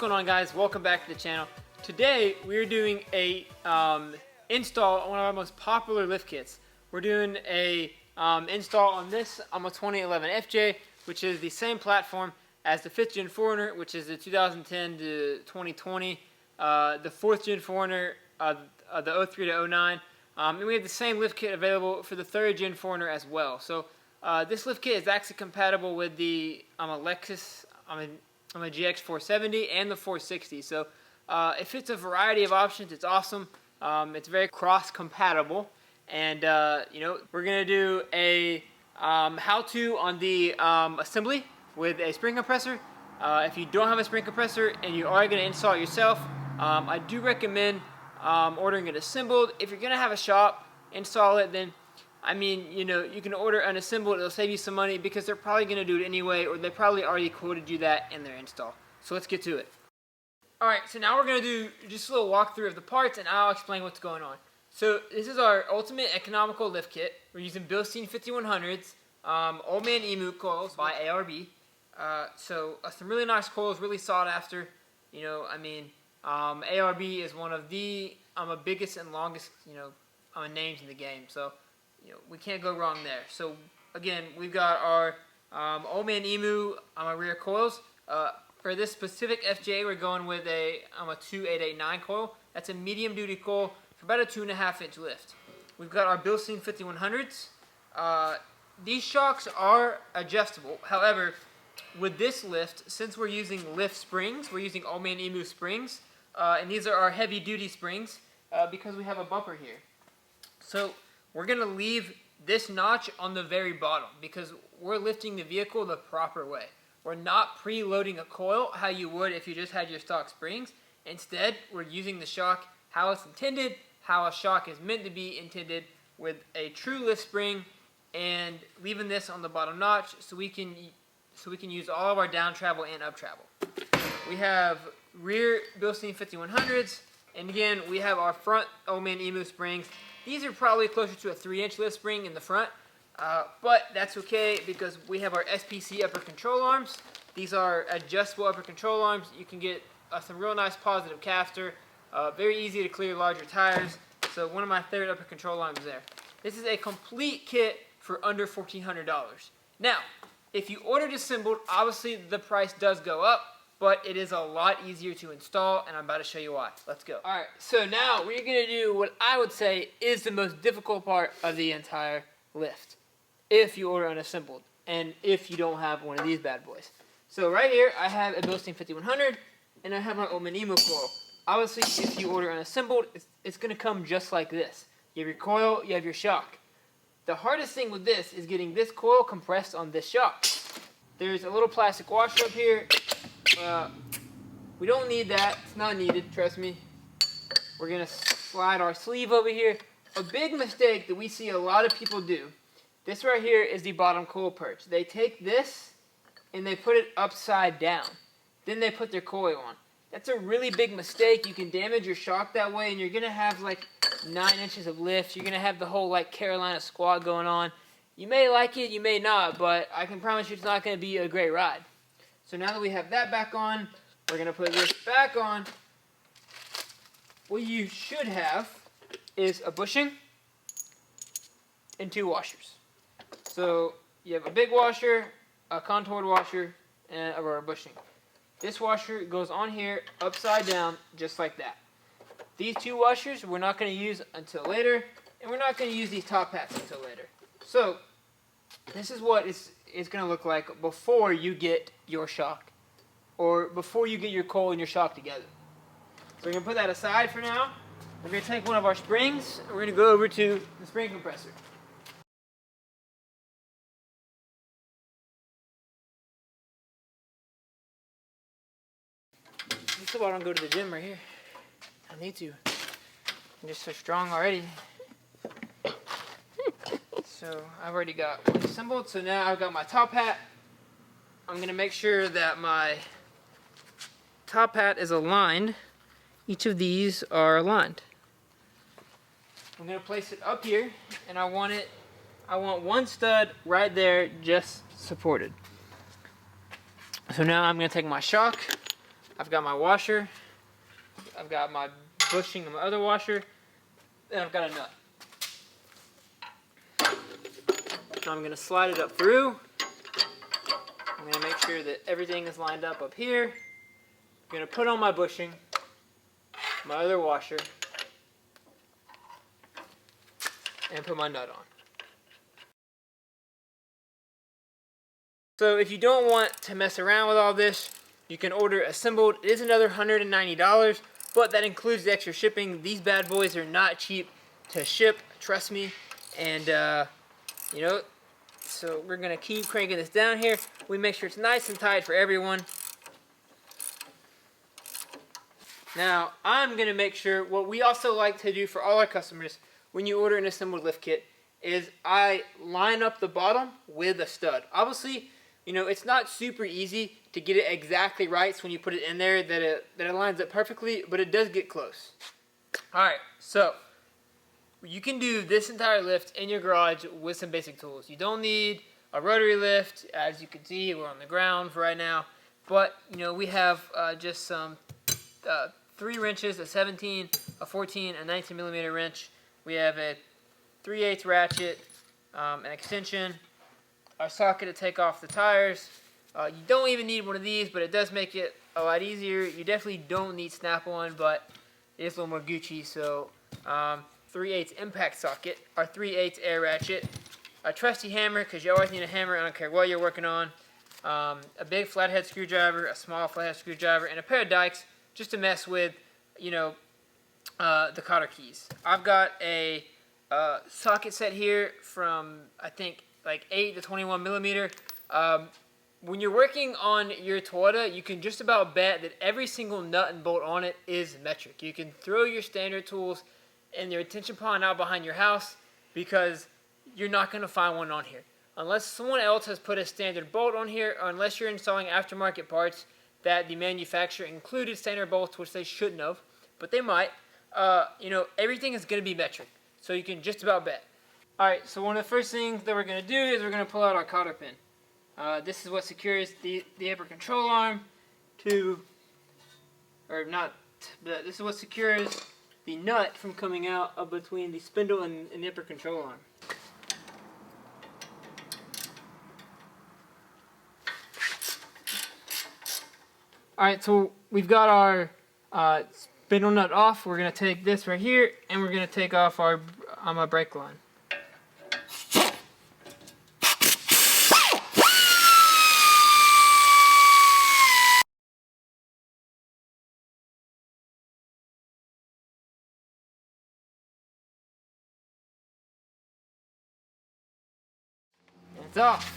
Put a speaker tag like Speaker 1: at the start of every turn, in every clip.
Speaker 1: going on, guys? Welcome back to the channel. Today we're doing a install on one of our most popular lift kits. We're doing a install on this a 2011 FJ, which is the same platform as the 5th gen 4Runner, which is the 2010 to 2020, the 4th gen 4Runner, the 03 to 09, and we have the same lift kit available for the 3rd gen 4Runner as well. So this lift kit is actually compatible with the Lexus, I'm a GX470 and the 460. So it fits a variety of options. It's awesome. It's very cross-compatible. And you know, we're gonna do a how-to on the assembly with a spring compressor. If you don't have a spring compressor and you are gonna install it yourself, I do recommend ordering it assembled. If you're gonna have a shop install it, then I mean, you know, you can order unassembled. It'll save you some money because they're probably going to do it anyway, or they probably already quoted you that in their install. So let's get to it. Alright, so now we're going to do just a little walkthrough of the parts, and I'll explain what's going on. So this is our ultimate economical lift kit. We're using Bilstein 5100s, Old Man Emu coils by ARB. So some really nice coils, really sought after. You know, I mean, ARB is one of the biggest and longest, you know, names in the game. So you know, we can't go wrong there. So again, we've got our Old Man Emu rear coils. For this specific FJ, we're going with a 2889 coil. That's a medium duty coil for about a 2.5 inch lift. We've got our Bilstein 5100s. These shocks are adjustable. However, with this lift, since we're using lift springs, we're using Old Man Emu springs, and these are our heavy duty springs because we have a bumper here. So we're going to leave this notch on the very bottom because we're lifting the vehicle the proper way. We're not preloading a coil how you would if you just had your stock springs. Instead, we're using the shock how it's intended, how a shock is meant to be intended, with a true lift spring, and leaving this on the bottom notch so we can use all of our down travel and up travel. We have rear Bilstein 5100s, and again, we have our front Old Man Emu springs. These are probably closer to a 3-inch lift spring in the front, but that's okay because we have our SPC upper control arms. These are adjustable upper control arms. You can get some real nice positive caster, very easy to clear larger tires. So one of my favorite upper control arms there. This is a complete kit for under $1,400. Now, if you ordered assembled, obviously the price does go up, but it is a lot easier to install, and I'm about to show you why. Let's go. Alright, so now we're going to do what I would say is the most difficult part of the entire lift, if you order unassembled, and if you don't have one of these bad boys. So right here, I have a Bilstein 5100, and I have my Old Man Emu coil. Obviously, if you order unassembled, it's going to come just like this. You have your coil, you have your shock. The hardest thing with this is getting this coil compressed on this shock. There's a little plastic washer up here. We don't need that. It's not needed, trust me. We're going to slide our sleeve over here. A big mistake that we see a lot of people do, this right here is the bottom coil perch. They take this and they put it upside down. Then they put their coil on. That's a really big mistake. You can damage your shock that way, and you're going to have like 9 inches of lift. You're going to have the whole like Carolina squat going on. You may like it, you may not, but I can promise you it's not going to be a great ride. So now that we have that back on, we're going to put this back on. What you should have is a bushing and 2 washers. So you have a big washer, a contoured washer, and a rubber bushing. This washer goes on here upside down just like that. These 2 washers we're not going to use until later, and we're not going to use these top hats until later. So this is what it's going to look like before you get your shock, or before you get your coil and your shock together. So we're going to put that aside for now. We're going to take one of our springs, and we're going to go over to the spring compressor. This is why I don't go to the gym right here. I need to. I'm just so strong already. So I've already got one assembled, so now I've got my top hat. I'm going to make sure that my top hat is aligned. Each of these are aligned. I'm going to place it up here, and I want one stud right there just supported. So now I'm going to take my shock, I've got my washer, I've got my bushing of my other washer, and I've got a nut. Now I'm going to slide it up through. I'm going to make sure that everything is lined up here. I'm going to put on my bushing, my other washer, and put my nut on. So if you don't want to mess around with all this, you can order assembled. It is another $190, but that includes the extra shipping. These bad boys are not cheap to ship, trust me. And you know, so we're gonna keep cranking this down here. We make sure it's nice and tight for everyone. Now, I'm gonna make sure, what we also like to do for all our customers when you order an assembled lift kit is I line up the bottom with a stud. Obviously, you know, it's not super easy to get it exactly right, so when you put it in there that it lines up perfectly, but it does get close. Alright, so you can do this entire lift in your garage with some basic tools. You don't need a rotary lift. As you can see, we're on the ground for right now, but you know, we have just some 3 wrenches, a 17, a 14, a 19 millimeter wrench. We have a 3/8 ratchet, an extension, our socket to take off the tires. You don't even need one of these, but it does make it a lot easier. You definitely don't need snap-on, but it is a little more Gucci. So 3/8 impact socket, our 3/8 air ratchet, a trusty hammer, because you always need a hammer, I don't care what you're working on, a big flathead screwdriver, a small flathead screwdriver, and a pair of dikes just to mess with, you know, the cotter keys. I've got a socket set here from, I think, like 8 to 21 millimeter. When you're working on your Toyota, you can just about bet that every single nut and bolt on it is metric. You can throw your standard tools in your retention pond out behind your house because you're not going to find one on here. Unless someone else has put a standard bolt on here, or unless you're installing aftermarket parts that the manufacturer included standard bolts, which they shouldn't have, but they might. You know, everything is going to be metric, so you can just about bet. Alright, so one of the first things that we're going to do is we're going to pull out our cotter pin. This is what secures the upper control arm to, or not, this is what secures the nut from coming out of between the spindle and the upper control arm. Alright, so we've got our spindle nut off. We're going to take this right here and we're going to take off our brake line. It's off.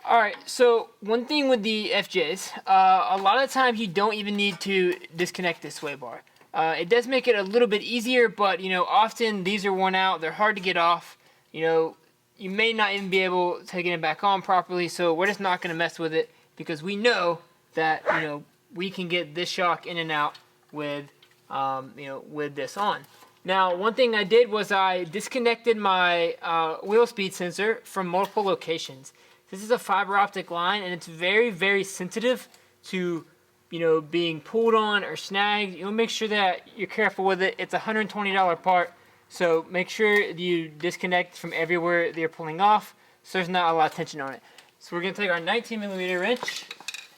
Speaker 1: Alright, so one thing with the FJs, a lot of times you don't even need to disconnect this sway bar. It does make it a little bit easier, but you know, often these are worn out, they're hard to get off. You know, you may not even be able to get it back on properly, so we're just not going to mess with it because we know that, you know, we can get this shock in and out with, you know, with this on. Now, one thing I did was I disconnected my wheel speed sensor from multiple locations. This is a fiber optic line, and it's very, very sensitive to, you know, being pulled on or snagged. You'll make sure that you're careful with it. It's a $120 part, so make sure you disconnect from everywhere that you're pulling off, so there's not a lot of tension on it. So we're going to take our 19 millimeter wrench.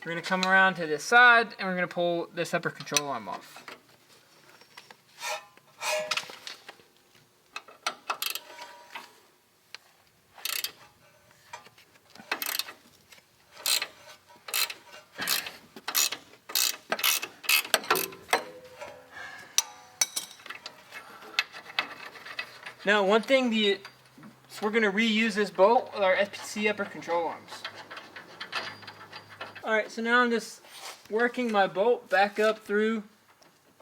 Speaker 1: We're going to come around to this side, and we're going to pull this upper control arm off. Now, one thing, so we're going to reuse this bolt with our SPC upper control arms. Alright, so now I'm just working my bolt back up through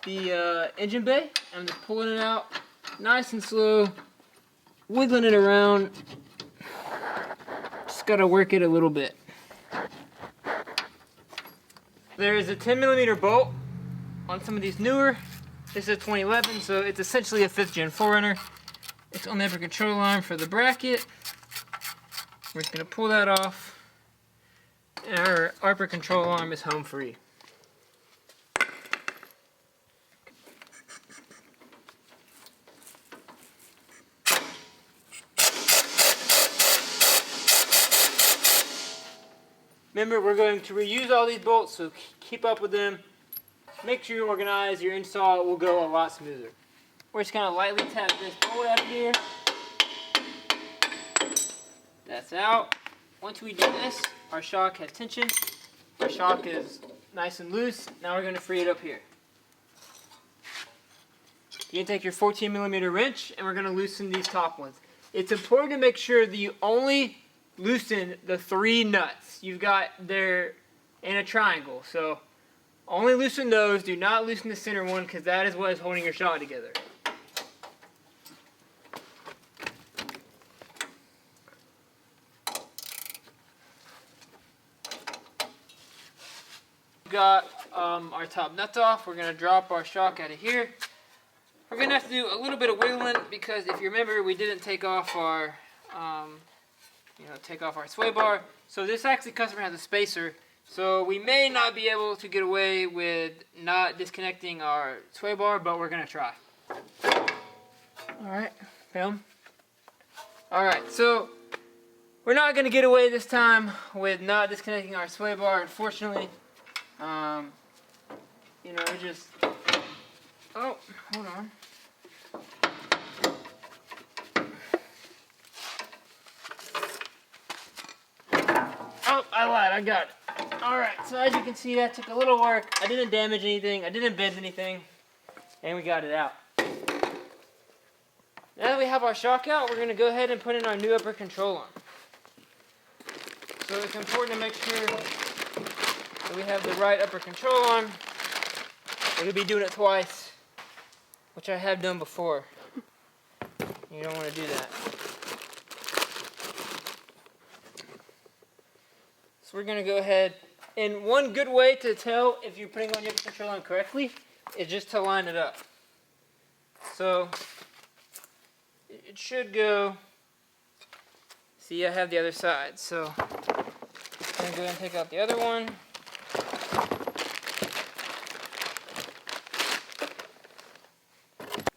Speaker 1: the engine bay. I'm just pulling it out nice and slow, wiggling it around. Just got to work it a little bit. There is a 10 millimeter bolt on some of these newer. This is a 2011, so it's essentially a 5th gen 4Runner. It's on the upper control arm for the bracket. We're just going to pull that off. And our upper control arm is home free. Remember, we're going to reuse all these bolts, so keep up with them. Make sure you're organized. Your install will go a lot smoother. We're just going to lightly tap this bolt out of here. That's out. Once we do this, our shock has tension. Our shock is nice and loose. Now we're going to free it up here. You're going to take your 14mm wrench and we're going to loosen these top ones. It's important to make sure that you only loosen the 3 nuts you've got there in a triangle. So only loosen those. Do not loosen the center one because that is what is holding your shock together. We've got our top nuts off. We're going to drop our shock out of here. We're going to have to do a little bit of wiggling because if you remember, we didn't take off our sway bar. So this actually customer has a spacer. So we may not be able to get away with not disconnecting our sway bar, but we're going to try. Alright, film. Alright, so we're not going to get away this time with not disconnecting our sway bar, unfortunately. We just... Oh, hold on. Oh, I lied, I got it. Alright, so as you can see, that took a little work. I didn't damage anything, I didn't bend anything, and we got it out. Now that we have our shock out, we're going to go ahead and put in our new upper control arm. So it's important to make sure that we have the right upper control arm. We're going to be doing it twice, which I have done before. You don't want to do that. So we're going to go ahead, and one good way to tell if you're putting on your upper control arm correctly is just to line it up. So it should go, see I have the other side, so I'm going to go ahead and take out the other one.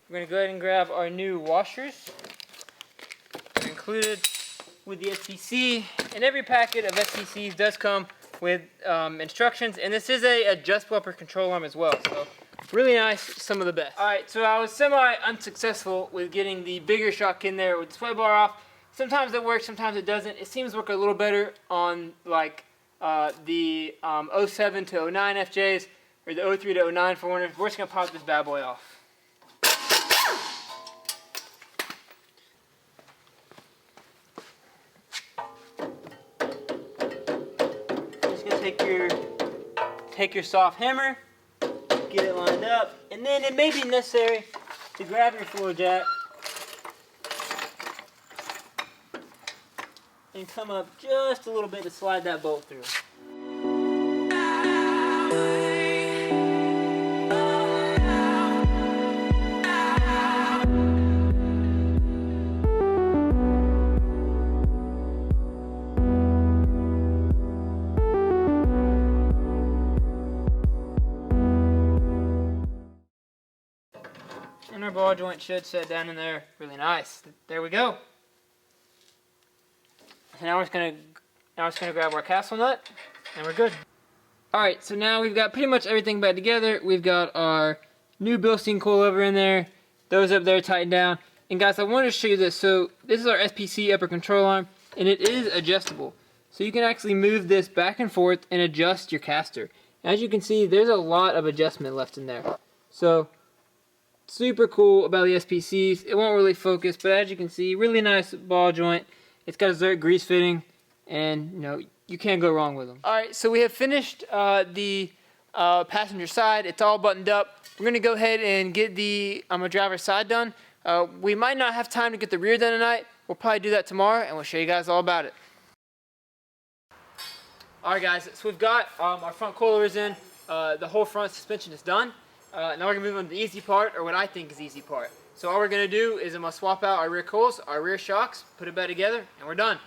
Speaker 1: We're going to go ahead and grab our new washers. They're included with the SPC, and every packet of SPCs does come with instructions, and this is a adjustable upper control arm as well, so really nice, some of the best. Alright, so I was semi-unsuccessful with getting the bigger shock in there with the sway bar off. Sometimes it works, sometimes it doesn't. It seems to work a little better on like the 07 to 09 FJs, or the 03 to 09 for Warner. We're just going to pop this bad boy off. Take your soft hammer, get it lined up, and then it may be necessary to grab your floor jack and come up just a little bit to slide that bolt through. And our ball joint should set down in there really nice. There we go. So now we're just gonna grab our castle nut, and we're good. All right, so now we've got pretty much everything back together. We've got our new Bilstein coilover in there. Those up there tightened down. And guys, I wanted to show you this. So this is our SPC upper control arm, and it is adjustable. So you can actually move this back and forth and adjust your caster. As you can see, there's a lot of adjustment left in there. So super cool about the SPCs. It won't really focus, but as you can see, really nice ball joint. It's got a Zerk grease fitting, and you can't go wrong with them. All right, so we have finished the passenger side. It's all buttoned up. We're gonna go ahead and get the driver's side done. We might not have time to get the rear done tonight. We'll probably do that tomorrow, and we'll show you guys all about it. All right, guys, so we've got our front coilovers in. The whole front suspension is done. Now we're gonna move on to the easy part, or what I think is the easy part. So all we're gonna do is I'm gonna swap out our rear coils, our rear shocks, put it back together, and we're done.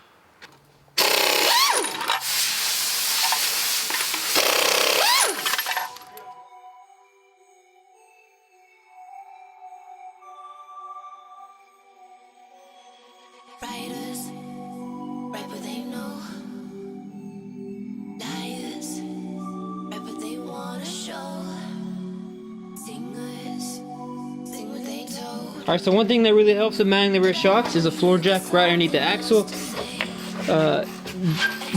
Speaker 2: Writers, right what they know. Liars, right what they wanna show. Singers, sing what they told.
Speaker 1: Alright, so one thing that really helps with mounting the rear shocks is a floor jack right underneath the axle.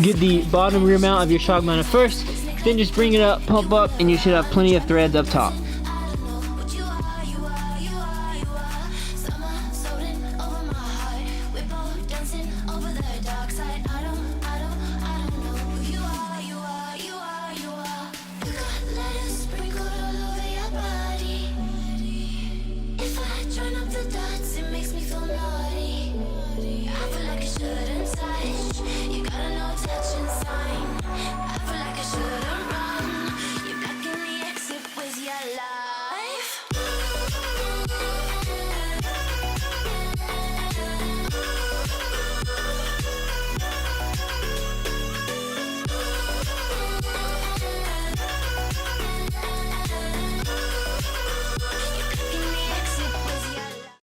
Speaker 1: Get the bottom rear mount of your shock mounted first, then just bring it up, pump up, and you should have plenty of threads up top.
Speaker 2: Summer, soldering over my heart. We're both dancing over the dark side. I don't